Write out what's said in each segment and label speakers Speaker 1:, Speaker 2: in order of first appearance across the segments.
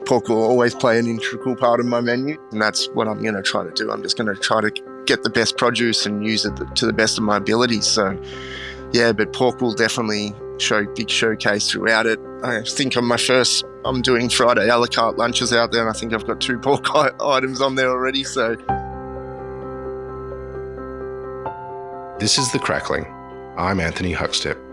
Speaker 1: pork will always play an integral part of my menu, and that's what I'm going to try to do. I'm just going to try to get the best produce and use it to the best of my abilities. So, yeah, but pork will definitely big showcase throughout it. I think I'm doing Friday a la carte lunches out there, and I think I've got 2 pork items on there already. So,
Speaker 2: this is The Crackling. I'm Anthony Huckstep.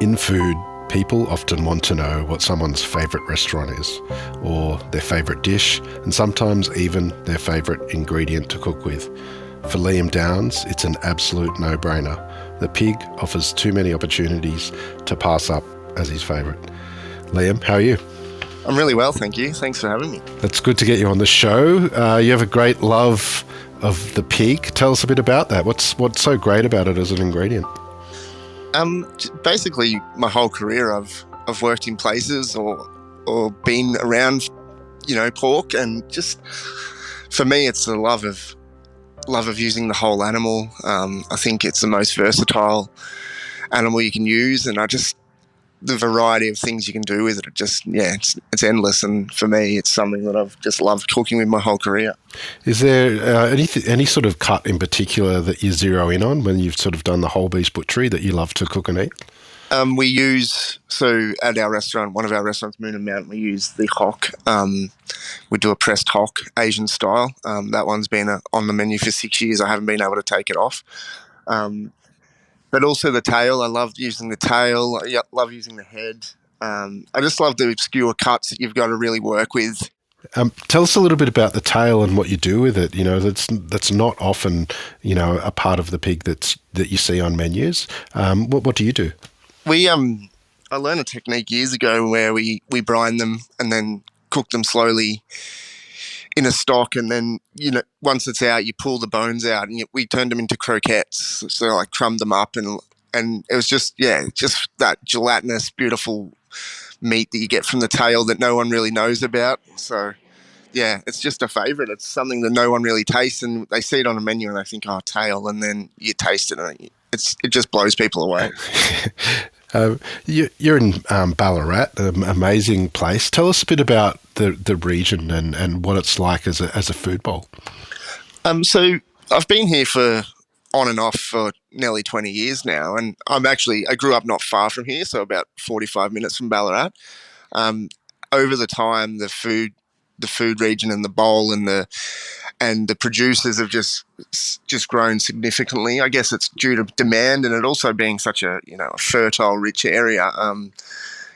Speaker 2: In food, people often want to know what someone's favourite restaurant is, or their favourite dish, and sometimes even their favourite ingredient to cook with. For Liam Downs, it's an absolute no-brainer. The pig offers too many opportunities to pass up as his favourite. Liam, how are you?
Speaker 1: I'm really well, thank you. Thanks for having me.
Speaker 2: It's good to get you on the show. You have a great love of the pig. Tell us a bit about that. What's so great about it as an ingredient?
Speaker 1: Basically, my whole career, I've worked in places or been around, pork, and just for me, it's the love of using the whole animal. I think it's the most versatile animal you can use, and the variety of things you can do with it, it's endless. And for me, it's something that I've just loved cooking with my whole career.
Speaker 2: Is there any sort of cut in particular that you zero in on when you've sort of done the whole beast butchery that you love to cook and eat?
Speaker 1: At our restaurant, one of our restaurants, Moon and Mountain, we use the Huck. We do a pressed Huck, Asian style. That one's been on the menu for 6 years. I haven't been able to take it off. But also the tail. I love using the tail. I love using the head. I just love the obscure cuts that you've got to really work with.
Speaker 2: Tell us a little bit about the tail and what you do with it. That's not often, a part of the pig that you see on menus. What do you do?
Speaker 1: I learned a technique years ago where we brine them and then cook them slowly in a stock, and then once it's out, you pull the bones out, and we turned them into croquettes. So I crumbed them up, and it was just that gelatinous, beautiful meat that you get from the tail that no one really knows about. So yeah, it's just a favourite. It's something that no one really tastes, and they see it on a menu and they think, oh, tail, and then you taste it, and it just blows people away.
Speaker 2: You're in Ballarat, an amazing place. Tell us a bit about the region and what it's like as a food bowl.
Speaker 1: So I've been here on and off for nearly 20 years now, and I grew up not far from here, so about 45 minutes from Ballarat. Over the time, the food region and the bowl and the producers have just grown significantly. I guess it's due to demand, and it also being such a fertile, rich area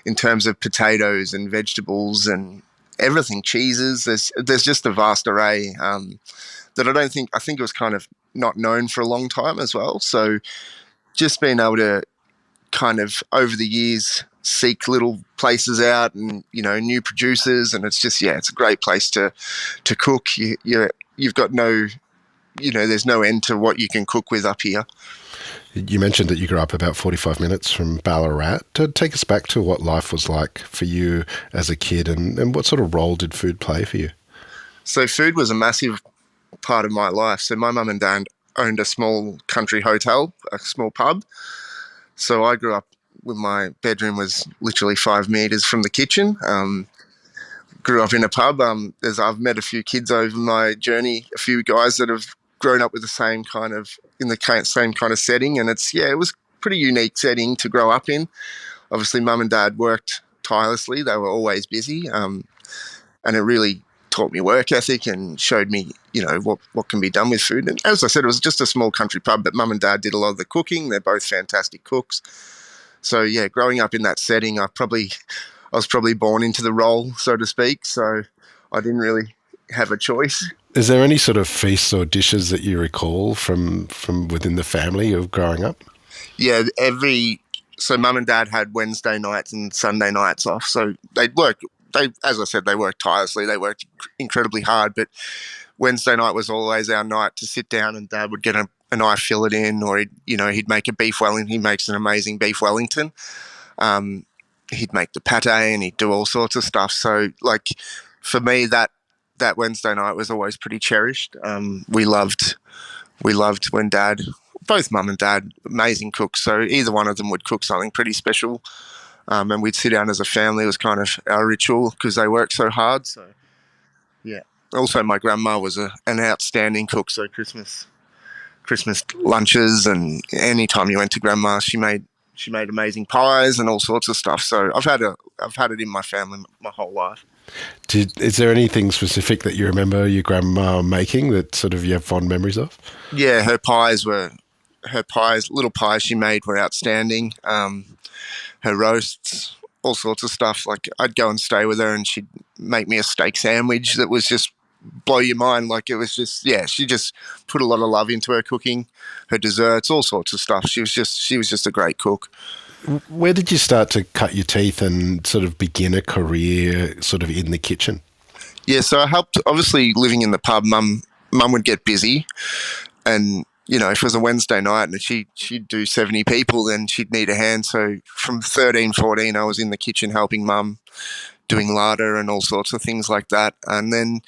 Speaker 1: in terms of potatoes and vegetables and everything, cheeses. There's just a vast array that I think it was kind of not known for a long time as well. So just being able to kind of over the years seek little places out and new producers, and it's a great place to cook. You've got there's no end to what you can cook with up here.
Speaker 2: You mentioned that you grew up about 45 minutes from Ballarat. Take us back to what life was like for you as a kid, and what sort of role did food play for you?
Speaker 1: So food was a massive part of my life. So my mum and dad owned a small country hotel, a small pub. So I grew up with my bedroom was literally 5 meters from the kitchen. Grew up in a pub. I've met a few kids over my journey, a few guys that have grown up with the same kind of setting, and it was a pretty unique setting to grow up in. Obviously, mum and dad worked tirelessly; they were always busy, and it really taught me work ethic and showed me, what can be done with food. And as I said, it was just a small country pub, but mum and dad did a lot of the cooking. They're both fantastic cooks. So yeah, growing up in that setting, I was probably born into the role, so to speak. So I didn't really have a choice.
Speaker 2: Is there any sort of feasts or dishes that you recall from within the family of growing up?
Speaker 1: Yeah, so mum and dad had Wednesday nights and Sunday nights off. So as I said, they worked tirelessly. They worked incredibly hard, but Wednesday night was always our night to sit down, and dad would get a knife fillet in, or he'd make a beef Wellington. He makes an amazing beef Wellington. He'd make the pate, and he'd do all sorts of stuff. So for me, that Wednesday night was always pretty cherished. We loved when both mum and dad, amazing cooks. So either one of them would cook something pretty special and we'd sit down as a family. It was kind of our ritual because they work so hard. So yeah. Also, my grandma was an outstanding cook. So Christmas lunches, and anytime you went to grandma, she made amazing pies and all sorts of stuff. So I've had it in my family my whole life.
Speaker 2: Is there anything specific that you remember your grandma making that sort of you have fond memories of?
Speaker 1: Yeah, little pies she made were outstanding. Her roasts, all sorts of stuff. Like I'd go and stay with her, and she'd make me a steak sandwich that was just blow your mind. Like it was just, yeah, she just put a lot of love into her cooking, her desserts, all sorts of stuff. She was just a great cook.
Speaker 2: Where did you start to cut your teeth and sort of begin a career sort of in the kitchen?
Speaker 1: Yeah, so I helped. Obviously, living in the pub, mum would get busy, and if it was a Wednesday night and she'd do 70 people, then she'd need a hand. So from 13, 14, I was in the kitchen helping mum doing larder and all sorts of things like that. And then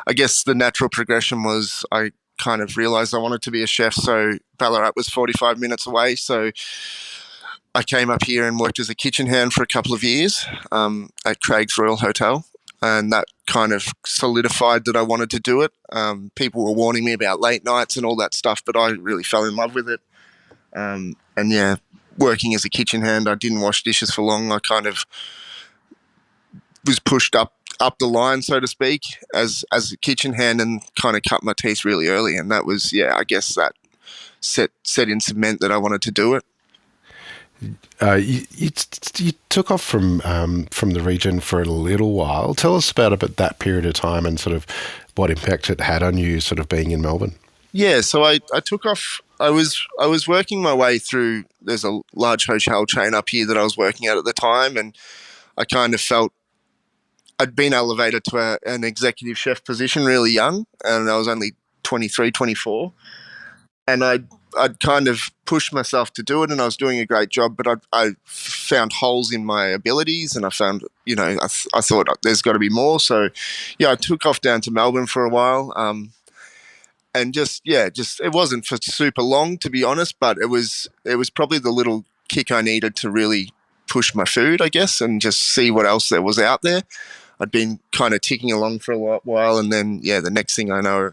Speaker 1: I guess the natural progression was I kind of realised I wanted to be a chef. So Ballarat was 45 minutes away. So I came up here and worked as a kitchen hand for a couple of years at Craig's Royal Hotel. And that kind of solidified that I wanted to do it. People were warning me about late nights and all that stuff, but I really fell in love with it. And yeah, working as a kitchen hand, I didn't wash dishes for long. I kind of was pushed up the line, so to speak, as a kitchen hand, and kind of cut my teeth really early. And that was, yeah, I guess that set in cement that I wanted to do it.
Speaker 2: You took off from the region for a little while. Tell us about that period of time and sort of what impact it had on you, sort of being in Melbourne.
Speaker 1: Yeah, so I took off. I was working my way through. There's a large hotel chain up here that I was working at the time, and I kind of felt I'd been elevated to an executive chef position really young, and I was only 23, 24. And I'd kind of pushed myself to do it, and I was doing a great job, but I found holes in my abilities, and I found, I thought there's got to be more. So, yeah, I took off down to Melbourne for a while, and just it wasn't for super long, to be honest, but it was probably the little kick I needed to really push my food, I guess, and just see what else there was out there. I'd been kind of ticking along for a while, and then, yeah, the next thing I know,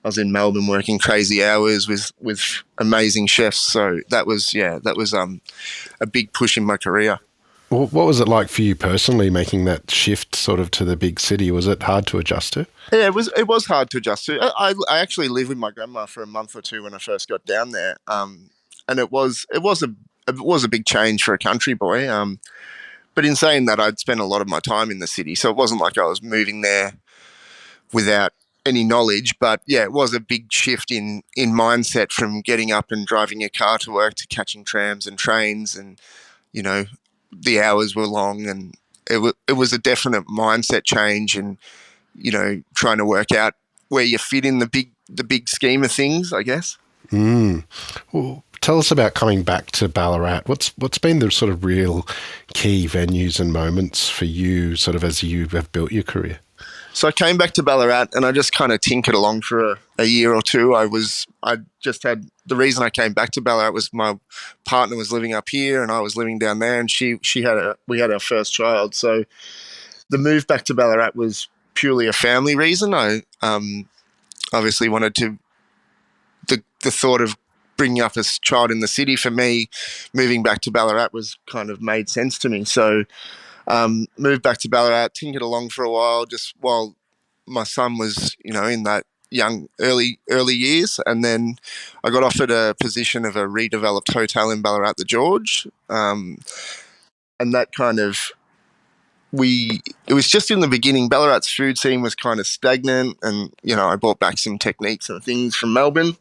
Speaker 1: I was in Melbourne working crazy hours with amazing chefs. So that was a big push in my career.
Speaker 2: What was it like for you personally, making that shift sort of to the big city? Was it hard to adjust to?
Speaker 1: Yeah, it was hard to adjust to. I actually lived with my grandma for a month or two when I first got down there, and it was a big change for a country boy. But in saying that, I'd spent a lot of my time in the city, so it wasn't like I was moving there without any knowledge. But yeah, it was a big shift in mindset from getting up and driving a car to work to catching trams and trains, and the hours were long, and it was a definite mindset change, and trying to work out where you fit in the big scheme of things, I guess.
Speaker 2: Well, tell us about coming back to Ballarat. What's been the sort of real key venues and moments for you, sort of as you have built your career?
Speaker 1: So I came back to Ballarat, and I just kind of tinkered along for a year or two. The reason I came back to Ballarat was my partner was living up here and I was living down there, and we had our first child. So the move back to Ballarat was purely a family reason. I obviously wanted to, the thought of bringing up a child in the city, for me, moving back to Ballarat was kind of made sense to me. So moved back to Ballarat, tinkered along for a while, just while my son was, in that early years, and then I got offered a position of a redeveloped hotel in Ballarat, the George, and that kind of it was just in the beginning. Ballarat's food scene was kind of stagnant, and I brought back some techniques and things from Melbourne,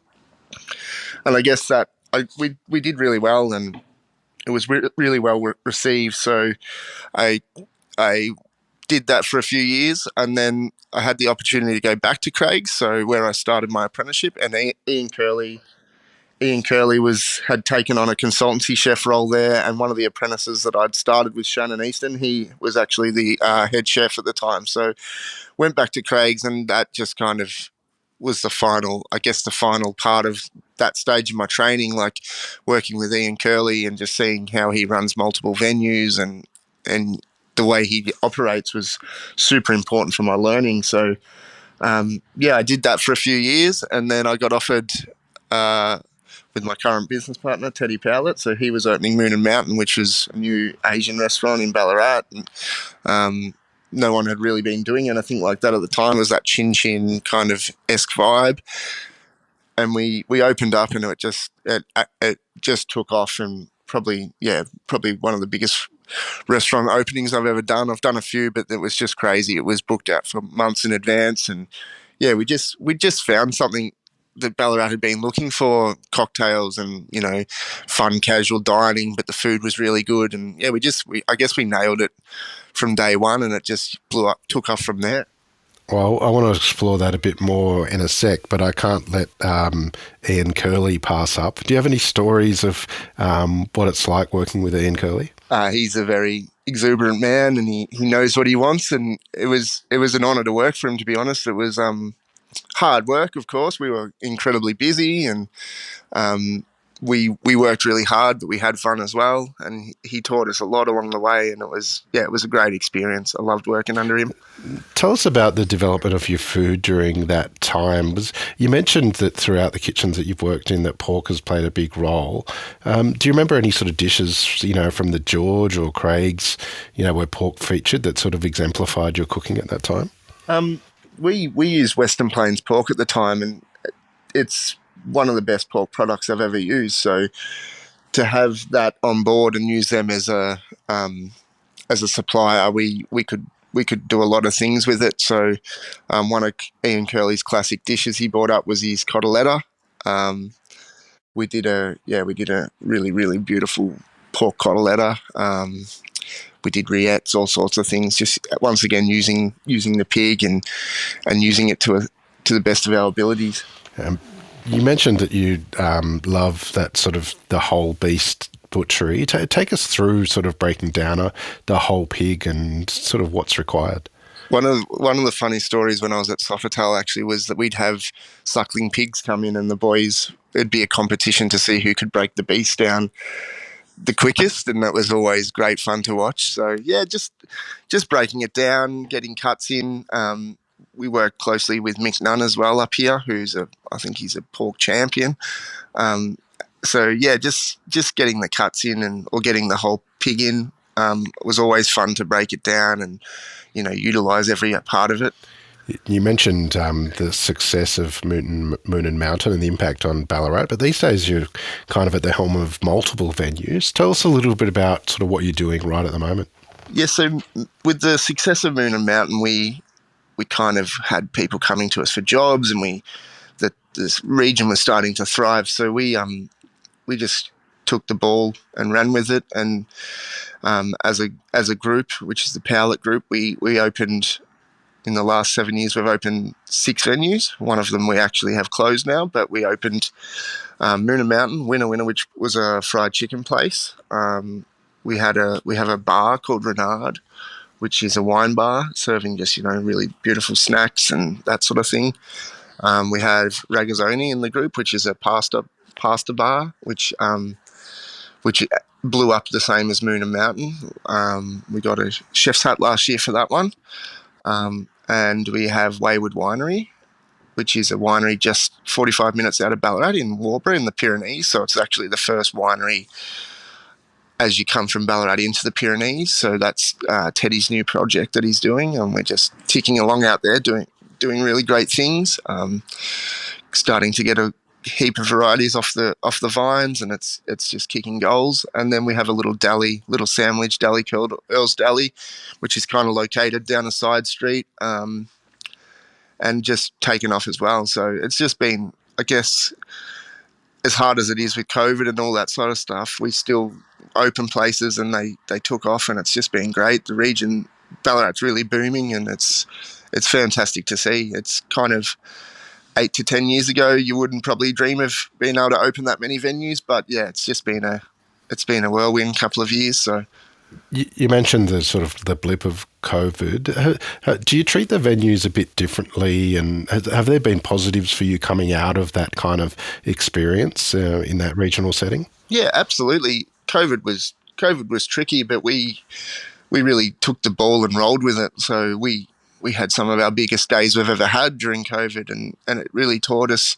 Speaker 1: and I guess that we did really well, and it was really well received. So I did that for a few years, and then I had the opportunity to go back to Craig's, so where I started my apprenticeship, and Ian Curley had taken on a consultancy chef role there, and one of the apprentices that I'd started with, Shannon Easton, he was actually the head chef at the time. So went back to Craig's, and that just kind of was the final part of that stage of my training, like working with Ian Curley and just seeing how he runs multiple venues, and the way he operates was super important for my learning. So I did that for a few years, and then I got offered with my current business partner, Teddy Powlett. So he was opening Moon and Mountain, which was a new Asian restaurant in Ballarat. And, no one had really been doing anything like that at the time. It was that chin chin kind of esque vibe, and we opened up, and it just took off, and probably one of the biggest restaurant openings I've ever done. I've done a few, but it was just crazy. It was booked out for months in advance, and we just found something that Ballarat had been looking for: cocktails and fun casual dining. But the food was really good, and I guess we nailed it from day one, and it just blew up, took off from there.
Speaker 2: Well, I want to explore that a bit more in a sec, but I can't let Ian Curley pass up. Do you have any stories of what it's like working with Ian Curley?
Speaker 1: He's a very exuberant man, and he knows what he wants, and it was an honour to work for him, to be honest. It was hard work, of course. We were incredibly busy, and we worked really hard, but we had fun as well, and he taught us a lot along the way, and it was a great experience. I loved working under him.
Speaker 2: Tell us about the development of your food during that time. You mentioned that throughout the kitchens that you've worked in that pork has played a big role. Do you remember any sort of dishes, from the George or Craig's, where pork featured that sort of exemplified your cooking at that time?
Speaker 1: We used Western Plains pork at the time, and it's one of the best pork products I've ever used. So to have that on board and use them as a supplier, we could do a lot of things with it. So one of Ian Curley's classic dishes he brought up was his cotoletta. We did a really, really beautiful pork cotoletta. We did rillettes, all sorts of things. Just once again using the pig and using it to the best of our abilities.
Speaker 2: You mentioned that you love that sort of the whole beast butchery. Take us through sort of breaking down the whole pig and sort of what's required.
Speaker 1: One of the funny stories when I was at Sofitel actually was that we'd have suckling pigs come in, and the boys, it'd be a competition to see who could break the beast down the quickest, and that was always great fun to watch. So just breaking it down, getting cuts in. We work closely with Mick Nunn as well up here, I think he's a pork champion. Just getting the cuts in or getting the whole pig in was always fun to break it down and utilise every part of it.
Speaker 2: You mentioned the success of Moon and Mountain and the impact on Ballarat, but these days you're kind of at the helm of multiple venues. Tell us a little bit about sort of what you're doing right at the moment.
Speaker 1: Yeah, so with the success of Moon and Mountain, we kind of had people coming to us for jobs, and this region was starting to thrive. So we just took the ball and ran with it. And as a group, which is the Powlett Group, we opened. In the last 7 years, we've opened 6 venues. One of them we actually have closed now, but we opened Moon and Mountain, Winner, which was a fried chicken place. We have a bar called Renard, which is a wine bar serving just really beautiful snacks and that sort of thing. We have Ragazzoni in the group, which is a pasta bar, which blew up the same as Moon and Mountain. We got a chef's hat last year for that one. And we have Wayward Winery, which is a winery just 45 minutes out of Ballarat in Warburg in the Pyrenees. So it's actually the first winery as you come from Ballarat into the Pyrenees. So that's Teddy's new project that he's doing, and we're just ticking along out there doing really great things. Starting to get a heap of varieties off the vines, and it's just kicking goals. And then we have a little sandwich deli called Earl's Deli, which is kind of located down a side street, and just taken off as well. So it's just been, I guess, as hard as it is with COVID and all that sort of stuff, we still open places and they took off, and it's just been great. The region, Ballarat's really booming, and it's fantastic to see. It's kind of 8 to 10 years ago, you wouldn't probably dream of being able to open that many venues, but yeah, it's been a whirlwind couple of years. So
Speaker 2: you mentioned the sort of the blip of COVID. Do you treat the venues a bit differently, and have there been positives for you coming out of that kind of experience in that regional setting?
Speaker 1: Yeah, absolutely. COVID was tricky, but we we really took the ball and rolled with it. So we had some of our biggest days we've ever had during COVID, and it really taught us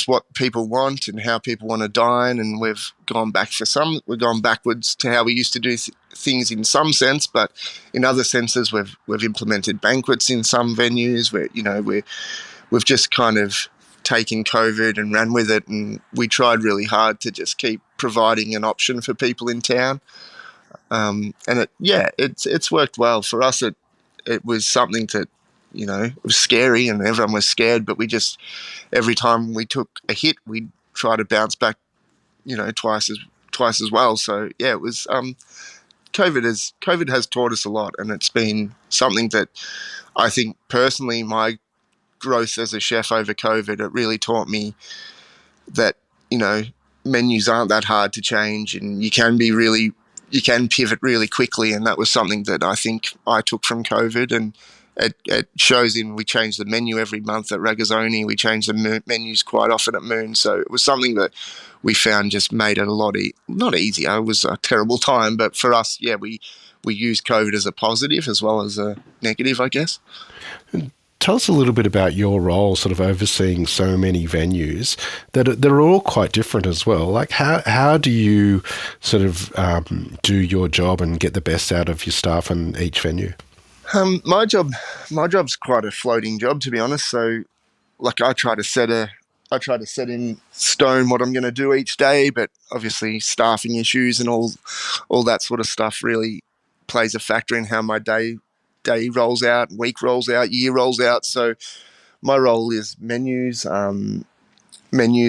Speaker 1: what people want and how people want to dine. And we've gone backwards to how we used to do things in some sense, but in other senses we've implemented banquets in some venues where we've just kind of taken COVID and ran with it, and we tried really hard to just keep providing an option for people in town. And it's worked well for us. It was something that it was scary and everyone was scared, but we just every time we took a hit, we'd try to bounce back, twice as well. So yeah, it was COVID has taught us a lot, and it's been something that I think personally my growth as a chef over COVID, it really taught me that menus aren't that hard to change, and you can pivot really quickly, and that was something that I think I took from COVID. And it shows we change the menu every month at Ragazzoni. We change the menus quite often at Moon. So it was something that we found just made it a lot not easier. It was a terrible time, but for us, yeah, we used COVID as a positive as well as a negative, I guess.
Speaker 2: Tell us a little bit about your role, sort of overseeing so many venues that they're all quite different as well. Like how do you sort of do your job and get the best out of your staff in each venue?
Speaker 1: My job's quite a floating job, to be honest. So, like, I try to set in stone what I'm going to do each day, but obviously staffing issues and all that sort of stuff really plays a factor in how my day rolls out, week rolls out, year rolls out. So my role is menus,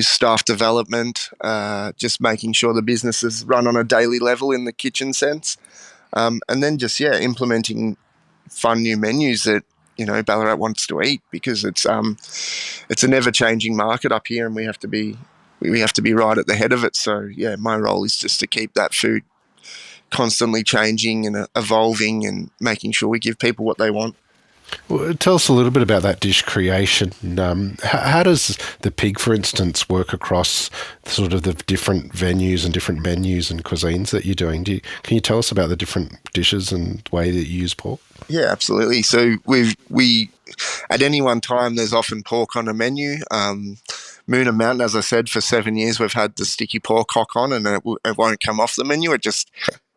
Speaker 1: staff development, just making sure the business is run on a daily level in the kitchen sense, and then just implementing fun new menus that Ballarat wants to eat, because it's a never changing market up here, and we have to be right at the head of it. So yeah, my role is just to keep that food constantly changing and evolving and making sure we give people what they want.
Speaker 2: Well, tell us a little bit about that dish creation. How does the pig, for instance, work across sort of the different venues and different menus and cuisines that you're doing? Can you tell us about the different dishes and way that you use pork?
Speaker 1: Yeah, absolutely. So we at any one time there's often pork on a menu. Moon and Mountain, as I said, for 7 years we've had the sticky pork hock on, and it won't come off the menu. It just,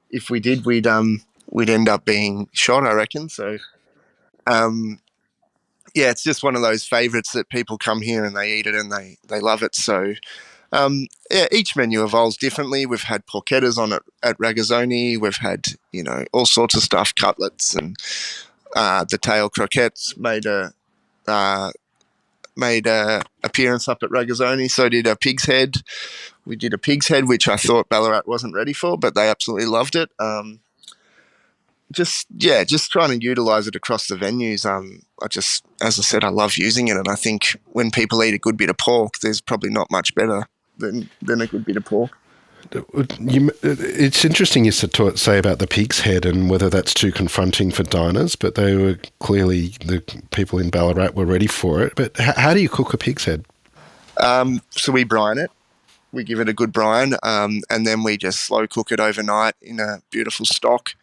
Speaker 1: if we did, we'd end up being shot, I reckon. So yeah, it's just one of those favourites that people come here and they eat it and they love it. So yeah, each menu evolves differently. We've had porchettas on it at Ragazzoni. We've had all sorts of stuff, cutlets, and the tail croquettes made a appearance up at Ragazzoni. So did a pig's head. We did a pig's head, which I thought Ballarat wasn't ready for, but they absolutely loved it. Just trying to utilise it across the venues. As I said, I love using it, and I think when people eat a good bit of pork, there's probably not much better than a good bit of pork.
Speaker 2: It's interesting you say about the pig's head and whether that's too confronting for diners, but they were clearly, the people in Ballarat were ready for it. But how do you cook a pig's head?
Speaker 1: So we brine it. We give it a good brine, and then we just slow cook it overnight in a beautiful stock.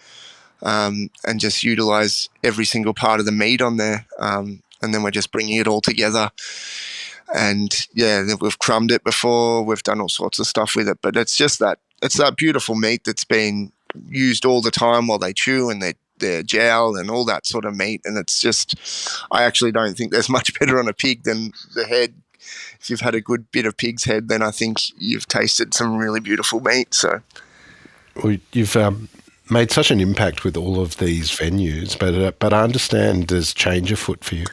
Speaker 1: And just utilise every single part of the meat on there, and then we're just bringing it all together. And yeah, we've crumbed it before. We've done all sorts of stuff with it, but it's that beautiful meat that's been used all the time while they chew and their jowl and all that sort of meat. And it's just, I actually don't think there's much better on a pig than the head. If you've had a good bit of pig's head, then I think you've tasted some really beautiful meat. So,
Speaker 2: well, you've made such an impact with all of these venues, but I understand there's change afoot for you.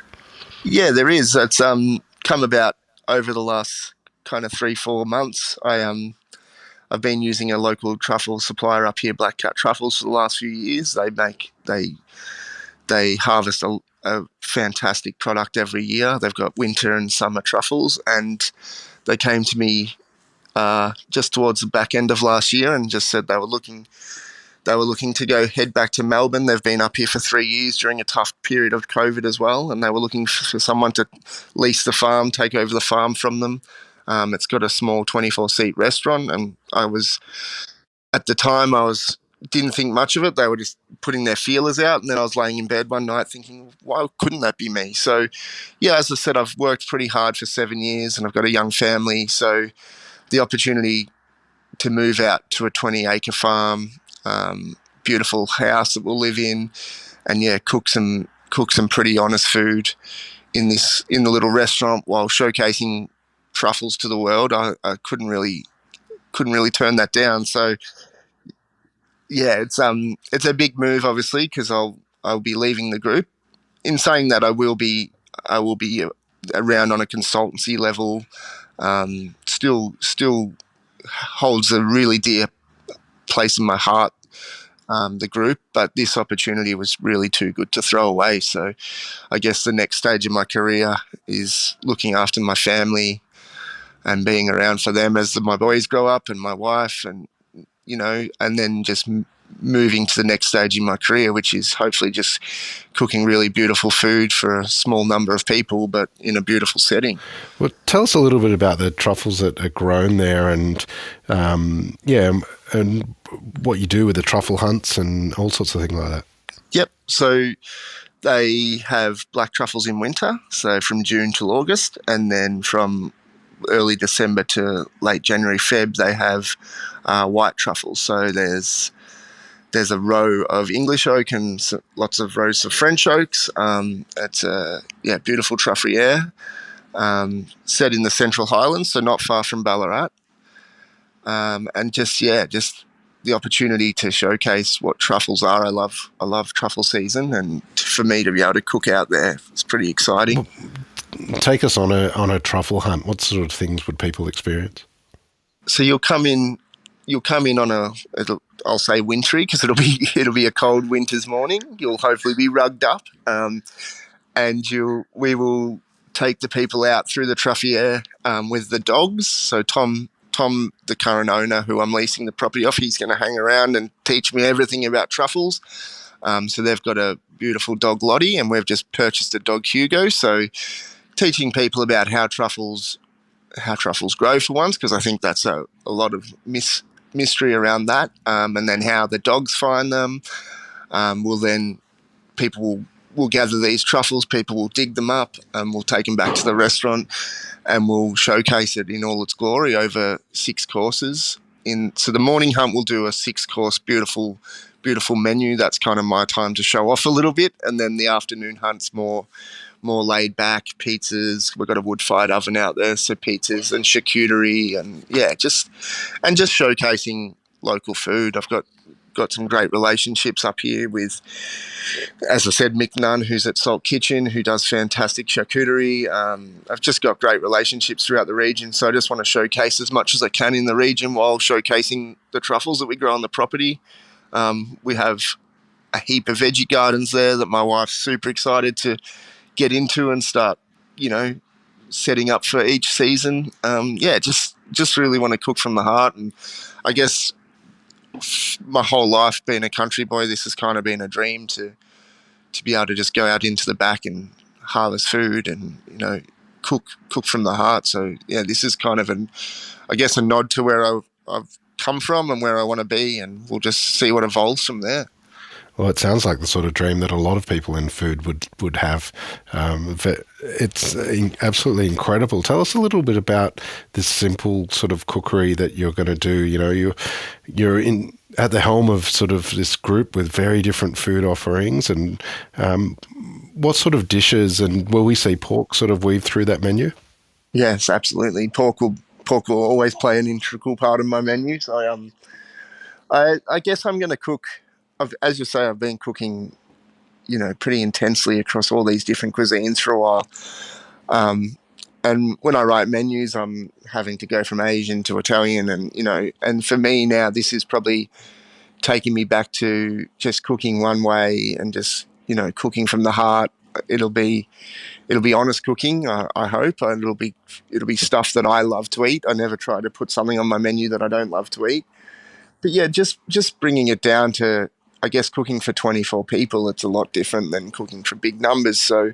Speaker 2: Yeah,
Speaker 1: there is. It's come about over the last kind of 3-4 months. I've been using a local truffle supplier up here, Black Cat Truffles, for the last few years. They harvest a fantastic product every year. They've got winter and summer truffles, and they came to me just towards the back end of last year and just said they were looking to head back to Melbourne. They've been up here for 3 years during a tough period of COVID as well, and they were looking for someone to lease the farm, take over the farm from them. It's got a small 24-seat restaurant, and at the time I was didn't think much of it. They were just putting their feelers out, and then I was laying in bed one night thinking, why couldn't that be me? So, yeah, as I said, I've worked pretty hard for 7 years, and I've got a young family. So the opportunity to move out to a 20-acre farm, beautiful house that we'll live in, and yeah, cook some pretty honest food in the little restaurant while showcasing truffles to the world. I couldn't really turn that down. So yeah, it's a big move, obviously, because I'll be leaving the group. In saying that, I will be around on a consultancy level. Still holds a really dear place in my heart. The group, but this opportunity was really too good to throw away. So I guess the next stage of my career is looking after my family and being around for them as my boys grow up and my wife, and and then just moving to the next stage in my career, which is hopefully just cooking really beautiful food for a small number of people, but in a beautiful setting.
Speaker 2: Well, tell us a little bit about the truffles that are grown there, and and what you do with the truffle hunts and all sorts of things like that.
Speaker 1: Yep. So they have black truffles in winter, so from June till August, and then from early December to late January, Feb, they have white truffles. So there's a row of English oak and lots of rows of French oaks. It's a beautiful truffriere, set in the Central Highlands, so not far from Ballarat, and just the opportunity to showcase what truffles are. I love truffle season, and for me to be able to cook out there, it's pretty exciting.
Speaker 2: Take us on a truffle hunt. What sort of things would people experience?
Speaker 1: So you'll come in on I'll say wintry, because it'll be a cold winter's morning. You'll hopefully be rugged up, and we will take the people out through the truffriere with the dogs. So Tom, the current owner who I'm leasing the property off, he's going to hang around and teach me everything about truffles. So they've got a beautiful dog, Lottie, and we've just purchased a dog, Hugo. So teaching people about how truffles grow for once, because I think that's a lot of mystery around that, and then how the dogs find them. People will gather these truffles, people will dig them up, and we'll take them back to the restaurant, and we'll showcase it in all its glory over 6 courses. So the morning hunt will do a 6-course beautiful menu. That's kind of my time to show off a little bit, and then the afternoon hunt's more laid back. Pizzas, we've got a wood-fired oven out there, so pizzas and charcuterie, and just showcasing local food. I've got some great relationships up here with, as I said, Mick Nunn, who's at Salt Kitchen, who does fantastic charcuterie. I've just got great relationships throughout the region, so I just want to showcase as much as I can in the region while showcasing the truffles that we grow on the property. We have a heap of veggie gardens there that my wife's super excited to get into and start, setting up for each season. Just really want to cook from the heart. And I guess my whole life being a country boy, this has kind of been a dream to be able to just go out into the back and harvest food and, cook from the heart. So, yeah, this is kind of a nod to where I've come from and where I want to be, and we'll just see what evolves from there.
Speaker 2: Well, it sounds like the sort of dream that a lot of people in food would have. It's absolutely incredible. Tell us a little bit about this simple sort of cookery that you're going to do. You're at the helm of sort of this group with very different food offerings, and what sort of dishes, and will we see pork sort of weave through that menu?
Speaker 1: Yes, absolutely. Pork will always play an integral part of my menu. So I guess I'm going to cook. As you say, I've been cooking, pretty intensely across all these different cuisines for a while. And when I write menus, I'm having to go from Asian to Italian, and for me now, this is probably taking me back to just cooking one way and just, cooking from the heart. It'll be honest cooking, I hope, and it'll be stuff that I love to eat. I never try to put something on my menu that I don't love to eat. But yeah, just bringing it down to, I guess, cooking for 24 people, it's a lot different than cooking for big numbers. So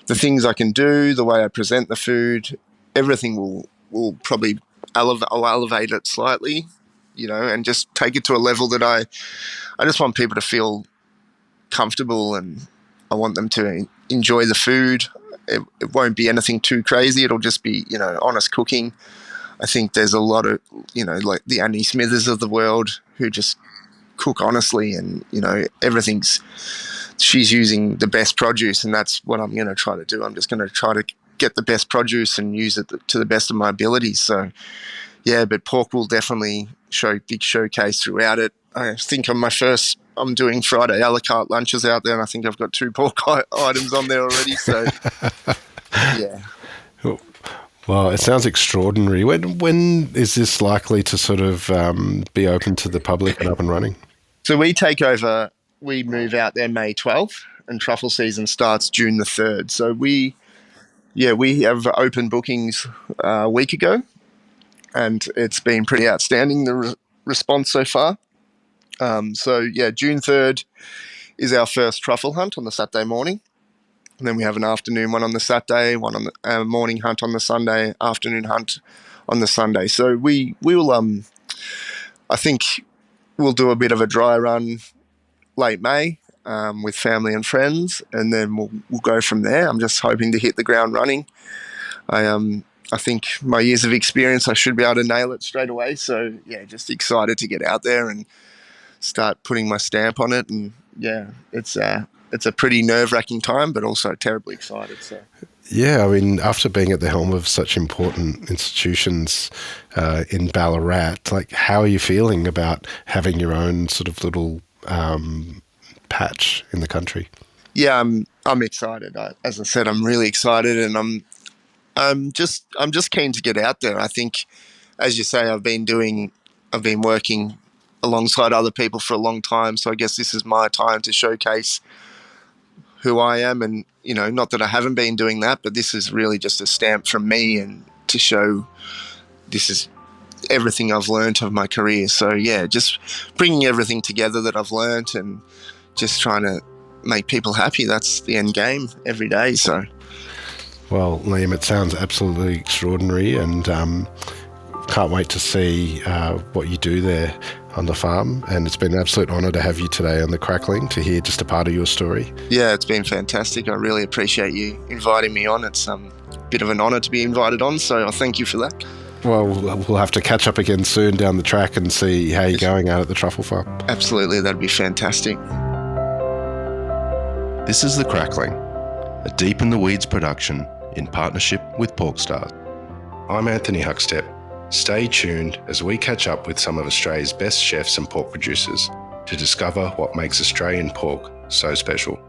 Speaker 1: the things I can do, the way I present the food, everything will probably I'll elevate it slightly. and just take it to a level that I just want people to feel comfortable, and I want them to enjoy the food. It won't be anything too crazy. It'll just be, honest cooking. I think there's a lot of, like the Annie Smithers of the world who just cook honestly, and, she's using the best produce, and that's what I'm going to try to do. I'm just going to try to get the best produce and use it to the best of my abilities. So, yeah, but pork will definitely big showcase throughout it. I think I'm doing Friday a la carte lunches out there, and I think I've got 2 pork items on there already. So, yeah.
Speaker 2: Well, it sounds extraordinary. When is this likely to sort of be open to the public and up and running?
Speaker 1: So we move out there May 12th, and truffle season starts June the 3rd. So we have open bookings a week ago, and it's been pretty outstanding, the response so far. June 3rd is our first truffle hunt on the Saturday morning. And then we have an afternoon one on the Saturday, one on the morning hunt on the Sunday, afternoon hunt on the Sunday. So we will, I think we'll do a bit of a dry run late May with family and friends, and then we'll go from there. I'm just hoping to hit the ground running. I think my years of experience, I should be able to nail it straight away. So yeah, just excited to get out there and start putting my stamp on it. And yeah, it's a pretty nerve-wracking time, but also terribly excited. So
Speaker 2: yeah, I mean, after being at the helm of such important institutions in Ballarat, like, how are you feeling about having your own sort of little patch in the country?
Speaker 1: Yeah, I'm excited. As I said, I'm really excited, and I'm just keen to get out there. I think, as you say, I've been working alongside other people for a long time, so I guess this is my time to showcase who I am. And not that I haven't been doing that, but this is really just a stamp from me, and to show this is everything I've learned of my career. So yeah, just bringing everything together that I've learned and just trying to make people happy. That's the end game every day. So,
Speaker 2: well, Liam, it sounds absolutely extraordinary, and can't wait to see what you do there on the farm. And it's been an absolute honour to have you today on the Crackling, to hear just a part of your story.
Speaker 1: Yeah, it's been fantastic. I really appreciate you inviting me on. It's a bit of an honour to be invited on, so I thank you for that.
Speaker 2: Well, we'll have to catch up again soon down the track and see how you're going out at the truffle farm.
Speaker 1: Absolutely, that'd be fantastic.
Speaker 3: This is The Crackling, a Deep in the Weeds production in partnership with PorkStar. I'm Anthony Huckstep. Stay tuned as we catch up with some of Australia's best chefs and pork producers to discover what makes Australian pork so special.